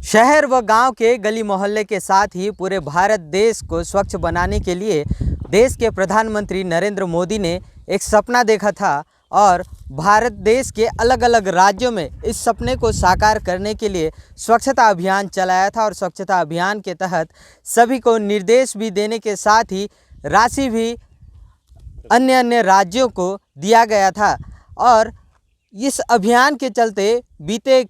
शहर व गांव के गली मोहल्ले के साथ ही पूरे भारत देश को स्वच्छ बनाने के लिए देश के प्रधानमंत्री नरेंद्र मोदी ने एक सपना देखा था और भारत देश के अलग अलग राज्यों में इस सपने को साकार करने के लिए स्वच्छता अभियान चलाया था। और स्वच्छता अभियान के तहत सभी को निर्देश भी देने के साथ ही राशि भी अन्य अन्य राज्यों को दिया गया था। और इस अभियान के चलते बीते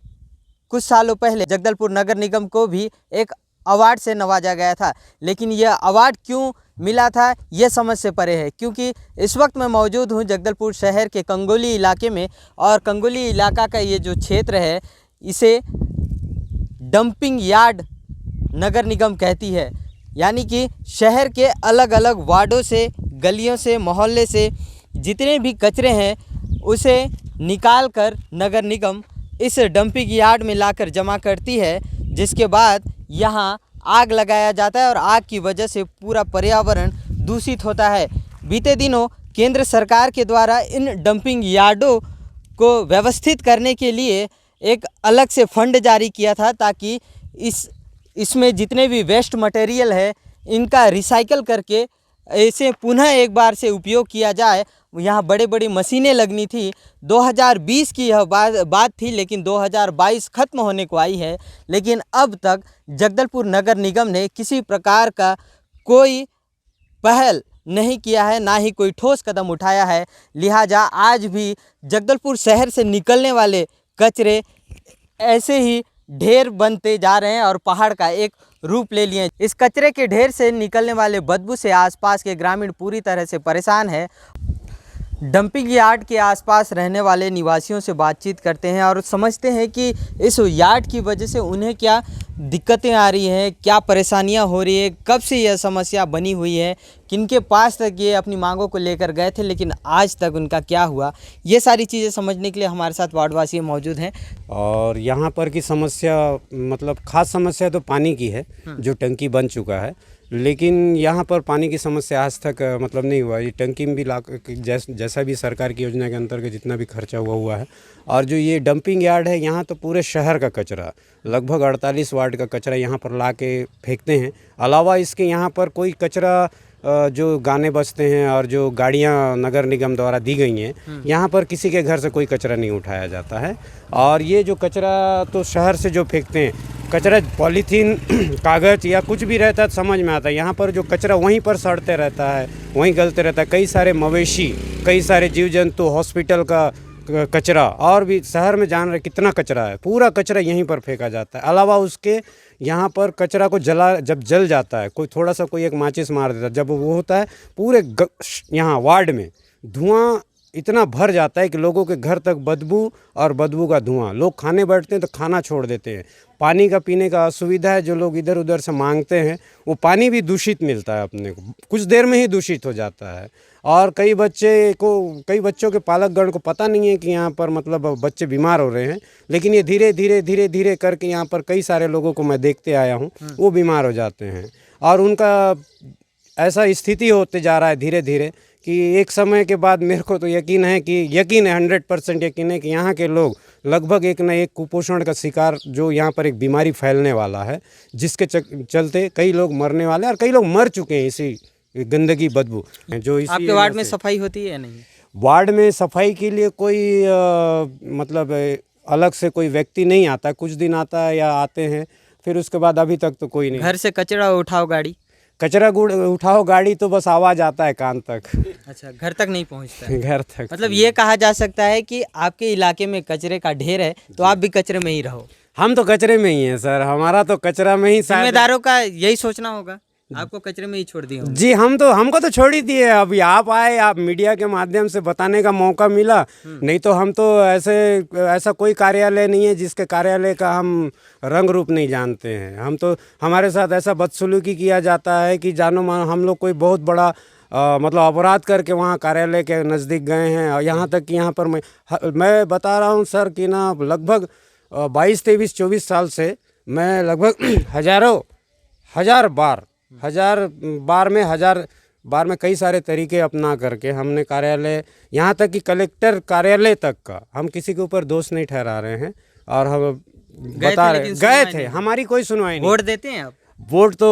कुछ सालों पहले जगदलपुर नगर निगम को भी एक अवार्ड से नवाजा गया था। लेकिन यह अवार्ड क्यों मिला था यह समझ से परे है, क्योंकि इस वक्त मैं मौजूद हूं जगदलपुर शहर के कंगोली इलाके में। और कंगोली इलाका का ये जो क्षेत्र है इसे डंपिंग यार्ड नगर निगम कहती है, यानी कि शहर के अलग अलग वार्डों से, गलियों से, मोहल्ले से जितने भी कचरे हैं उसे निकाल कर नगर निगम इस डंपिंग यार्ड में लाकर जमा करती है, जिसके बाद यहाँ आग लगाया जाता है और आग की वजह से पूरा पर्यावरण दूषित होता है। बीते दिनों केंद्र सरकार के द्वारा इन डंपिंग यार्डों को व्यवस्थित करने के लिए एक अलग से फंड जारी किया था, ताकि इसमें जितने भी वेस्ट मटेरियल है इनका रिसाइकल करके इसे पुनः एक बार से उपयोग किया जाए। यहाँ बड़ी बड़ी मशीनें लगनी थी। 2020 की यह बात थी, लेकिन 2022 ख़त्म होने को आई है, लेकिन अब तक जगदलपुर नगर निगम ने किसी प्रकार का कोई पहल नहीं किया है, ना ही कोई ठोस कदम उठाया है। लिहाजा आज भी जगदलपुर शहर से निकलने वाले कचरे ऐसे ही ढेर बनते जा रहे हैं और पहाड़ का एक रूप ले लिए। इस कचरे के ढेर से निकलने वाले बदबू से आसपास के ग्रामीण पूरी तरह से परेशान है। डंपिंग यार्ड के आसपास रहने वाले निवासियों से बातचीत करते हैं और समझते हैं कि इस यार्ड की वजह से उन्हें क्या दिक्कतें आ रही हैं, क्या परेशानियां हो रही है, कब से यह समस्या बनी हुई है, किनके पास तक ये अपनी मांगों को लेकर गए थे लेकिन आज तक उनका क्या हुआ। ये सारी चीज़ें समझने के लिए हमारे साथ वार्डवासी मौजूद हैं। और यहाँ पर की समस्या मतलब खास समस्या तो पानी की है, जो टंकी बन चुका है, लेकिन यहाँ पर पानी की समस्या आज तक मतलब नहीं हुआ। ये टंकी में भी जैसा भी सरकार की योजना के अंतर्गत जितना भी खर्चा हुआ है। और जो ये डंपिंग यार्ड है, यहाँ तो पूरे शहर का कचरा, लगभग 48 वार्ड का कचरा यहाँ पर ला के फेंकते हैं। अलावा इसके यहाँ पर कोई कचरा जो गाने बजते हैं और जो गाड़ियाँ नगर निगम द्वारा दी गई हैं, यहाँ पर किसी के घर से कोई कचरा नहीं उठाया जाता है। और ये जो कचरा तो शहर से जो फेंकते हैं, कचरा पॉलीथीन कागज़ या कुछ भी रहता है समझ में आता है। यहाँ पर जो कचरा वहीं पर सड़ते रहता है, वहीं गलते रहता है। कई सारे मवेशी, कई सारे जीव जंतु, हॉस्पिटल का कचरा, और भी शहर में जान रहे कितना कचरा है, पूरा कचरा यहीं पर फेंका जाता है। अलावा उसके यहाँ पर कचरा को जब जल जाता है, कोई थोड़ा सा कोई एक माचिस मार देता है, जब वो होता है पूरे यहाँ वार्ड में धुआं इतना भर जाता है कि लोगों के घर तक बदबू और बदबू का धुआं। लोग खाने बैठते हैं तो खाना छोड़ देते हैं। पानी का पीने का असुविधा है, जो लोग इधर उधर से मांगते हैं वो पानी भी दूषित मिलता है अपने को, कुछ देर में ही दूषित हो जाता है। और कई बच्चों के पालकगण को पता नहीं है कि यहाँ पर मतलब बच्चे बीमार हो रहे हैं, लेकिन ये धीरे धीरे करके यहाँ पर कई सारे लोगों को मैं देखते आया हूँ, वो बीमार हो जाते हैं। और उनका ऐसा स्थिति होते जा रहा है धीरे धीरे कि एक समय के बाद मेरे को तो यकीन है 100% यकीन है कि यहाँ के लोग लगभग एक न एक कुपोषण का शिकार, जो यहाँ पर एक बीमारी फैलने वाला है, जिसके चलते कई लोग मरने वाले हैं और कई लोग मर चुके हैं इसी गंदगी बदबू। जो इसी आपके वार्ड में सफाई होती है या नहीं? वार्ड में सफाई के लिए कोई मतलब अलग से कोई व्यक्ति नहीं आता, कुछ दिन आता है या आते हैं, फिर उसके बाद अभी तक तो कोई नहीं। घर से कचरा उठाओ गाड़ी, कचरा गुड़ उठाओ गाड़ी तो बस आवाज़ आता है कान तक। अच्छा, घर तक नहीं पहुंचता है? घर तक मतलब ये कहा जा सकता है कि आपके इलाके में कचरे का ढेर है तो आप भी कचरे में ही रहो। हम तो कचरे में ही हैं सर, हमारा तो कचरा में ही। जिम्मेदारों का यही सोचना होगा, आपको कचरे में ही छोड़ दिया। जी, हमको तो छोड़ ही दिए। अभी आप आए, आप मीडिया के माध्यम से बताने का मौका मिला, नहीं तो हम तो ऐसा कोई कार्यालय नहीं है जिसके कार्यालय का हम रंग रूप नहीं जानते हैं। हम तो, हमारे साथ ऐसा बदसलूकी किया जाता है कि जानो मानो हम लोग कोई बहुत बड़ा मतलब अपराध करके वहाँ कार्यालय के नज़दीक गए हैं। और यहाँ तक कि यहाँ पर मैं बता रहा हूँ सर कि ना लगभग 22, 23, 24 साल से मैं लगभग हजार बार में कई सारे तरीके अपना करके हमने कार्यालय, यहाँ तक कि कलेक्टर कार्यालय तक का, हम किसी के ऊपर दोष नहीं ठहरा रहे हैं। और हम बता रहे, लेकिन गए सुनवाई थे, नहीं। हमारी कोई सुनवाई नहीं। वोट देते हैं आप? वोट तो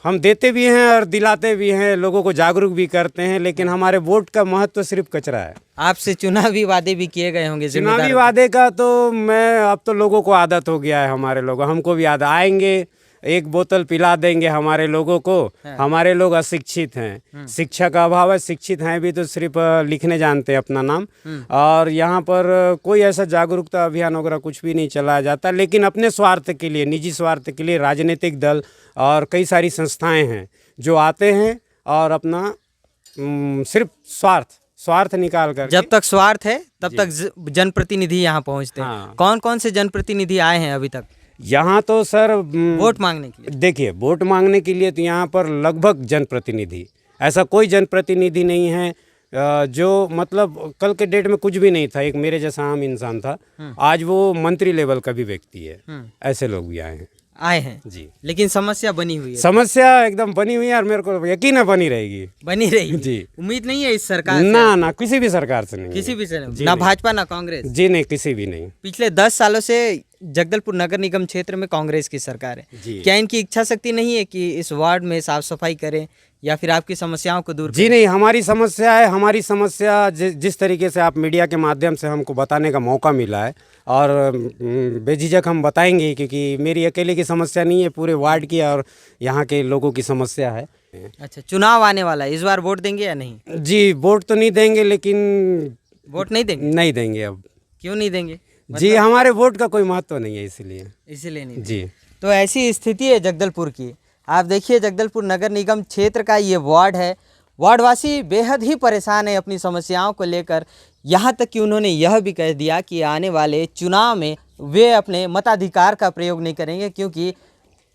हम देते भी हैं और दिलाते भी हैं, लोगों को जागरूक भी करते हैं, लेकिन हमारे वोट का महत्व सिर्फ कचरा है। आपसे चुनावी वादे भी किए गए होंगे चुनावी जिम्मेदारों वादे का तो मैं, अब तो लोगों को आदत हो गया है, हमारे लोग, हमको भी आदत, आएंगे एक बोतल पिला देंगे हमारे लोगों को। हमारे लोग अशिक्षित हैं, शिक्षा का अभाव है, शिक्षित हैं भी तो सिर्फ लिखने जानते हैं अपना नाम, और यहाँ पर कोई ऐसा जागरूकता अभियान वगैरह कुछ भी नहीं चलाया जाता, लेकिन अपने स्वार्थ के लिए, निजी स्वार्थ के लिए राजनीतिक दल और कई सारी संस्थाएं हैं जो आते हैं और अपना सिर्फ स्वार्थ निकाल कर। जब तक स्वार्थ है तब तक जनप्रतिनिधि यहाँ पहुँचते हैं। हाँ। कौन कौन से जनप्रतिनिधि आए हैं अभी तक यहाँ तो सर वोट मांगने के लिए? देखिए, वोट मांगने के लिए तो यहाँ पर लगभग जनप्रतिनिधि, ऐसा कोई जनप्रतिनिधि नहीं है जो मतलब कल के डेट में कुछ भी नहीं था, एक मेरे जैसा आम इंसान था, आज वो मंत्री लेवल का भी व्यक्ति है। ऐसे लोग भी आए हैं जी। जी। लेकिन समस्या बनी हुई है। समस्या एकदम बनी हुई है और मेरे को यकीन है बनी रहेगी। बनी रही जी। उम्मीद नहीं है इस सरकार से? ना किसी भी सरकार से नहीं, किसी भी से नहीं? जी ना नहीं। भाजपा ना कांग्रेस? जी नहीं, किसी भी नहीं। पिछले 10 सालों से जगदलपुर नगर निगम क्षेत्र में कांग्रेस की सरकार है। जी। क्या इनकी इच्छा शक्ति नहीं है कि इस वार्ड में साफ सफाई करें या फिर आपकी समस्याओं को दूर जी नहीं, हमारी समस्या है, हमारी समस्या जिस तरीके से आप मीडिया के माध्यम से हमको बताने का मौका मिला है, और बेझिझक हम बताएंगे, क्योंकि मेरी अकेले की समस्या नहीं है, पूरे वार्ड की और यहाँ के लोगों की समस्या है। अच्छा, चुनाव आने वाला है, इस बार वोट देंगे या नहीं? जी, वोट तो नहीं देंगे, लेकिन वोट नहीं देंगे? नहीं देंगे अब। क्यों नहीं देंगे? जी, हमारे वोट का कोई महत्व नहीं है, इसीलिए नहीं जी। तो ऐसी स्थिति है जगदलपुर की। आप देखिए, जगदलपुर नगर निगम क्षेत्र का ये वार्ड है। वार्डवासी बेहद ही परेशान है अपनी समस्याओं को लेकर। यहाँ तक कि उन्होंने यह भी कह दिया कि आने वाले चुनाव में वे अपने मताधिकार का प्रयोग नहीं करेंगे, क्योंकि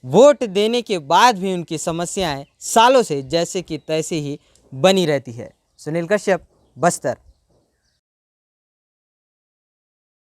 वोट देने के बाद भी उनकी समस्याएं सालों से जैसे कि तैसे ही बनी रहती है। सुनील कश्यप, बस्तर।